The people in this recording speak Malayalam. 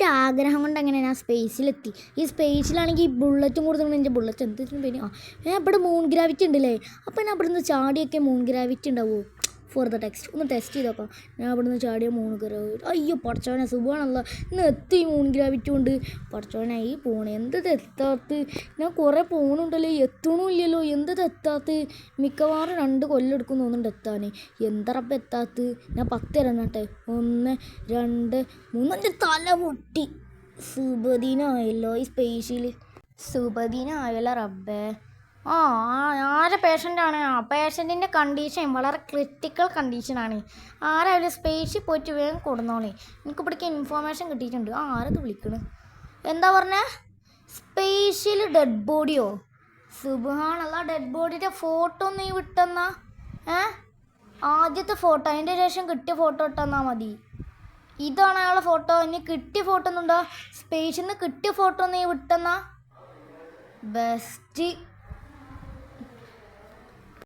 എൻ്റെ ആഗ്രഹം കൊണ്ട് അങ്ങനെ ഞാൻ സ്പേസിലെത്തി. ഈ സ്പേസിലാണെങ്കിൽ ഈ ബുള്ളറ്റും കൊടുത്തിട്ടുണ്ട്. എൻ്റെ ബുള്ളറ്റ് എന്തിനും പേര് ഇവിടെ മൂൺ ഗ്രാവിറ്റി ഉണ്ടല്ലേ. അപ്പോൾ ഞാൻ ഇവിടുന്ന് ചാടിയൊക്കെ മൂൺ ഗ്രാവിറ്റി ഉണ്ടാവുമോ ഫോർ ദ ടെക്സ്റ്റ് ഒന്ന് ടെസ്റ്റ് ചെയ്ത് നോക്കാം. ഞാൻ ഇവിടുന്ന് ചാടിയ മൂൺ ഗ്രാവിറ്റി അയ്യോ പടച്ചവനെ സുഖമാണല്ല ഇന്ന് എത്തി മൂൺ ഗ്രാവിറ്റി കൊണ്ട് പടച്ചവനായി പോണേ എന്തത് എത്താത്ത ഞാൻ കുറേ പോകണുണ്ടല്ലോ എത്തണമില്ലല്ലോ എന്തത് എത്താത്ത മിക്കവാറും 2 കൊല്ലം എടുക്കും തോന്നുന്നുണ്ട് എത്താൻ എന്തറപ്പം എത്താത്ത ഞാൻ 10 തരണട്ടെ 1 2 3 എൻ്റെ തല പൊട്ടി സുബദീനായല്ലോ ഈ സ്പേഷ്യൽ സുബദീനായല്ലോ റബ്ബേ ആരെ പേഷ്യൻ്റാണ് പേഷ്യൻറ്റിൻ്റെ കണ്ടീഷൻ വളരെ ക്രിട്ടിക്കൽ കണ്ടീഷനാണ് ആരായാലും സ്പേസിൽ പോയിട്ട് വേഗം കൊടുന്നോളേ എനിക്ക് ഇവിടേക്ക് ഇൻഫോർമേഷൻ കിട്ടിയിട്ടുണ്ട് ആരത് വിളിക്കണ് എന്താ പറഞ്ഞേ സ്പേഷ്യൽ ഡെഡ് ബോഡിയോ സുബ്ഹാനല്ലാ ഡെഡ് ബോഡിയുടെ ഫോട്ടോ നീ വിട്ടെന്നാ ആദ്യത്തെ ഫോട്ടോ അതിൻ്റെ ശേഷം കിട്ടിയ ഫോട്ടോ ഇട്ടെന്നാൽ മതി ഇതാണ് അയാളുടെ ഫോട്ടോ ഇനി കിട്ടിയ ഫോട്ടോ ഒന്നുണ്ടോ സ്പേസിൽ നിന്ന് കിട്ടിയ ഫോട്ടോ നീ വിട്ടെന്നാ ബെസ്റ്റ്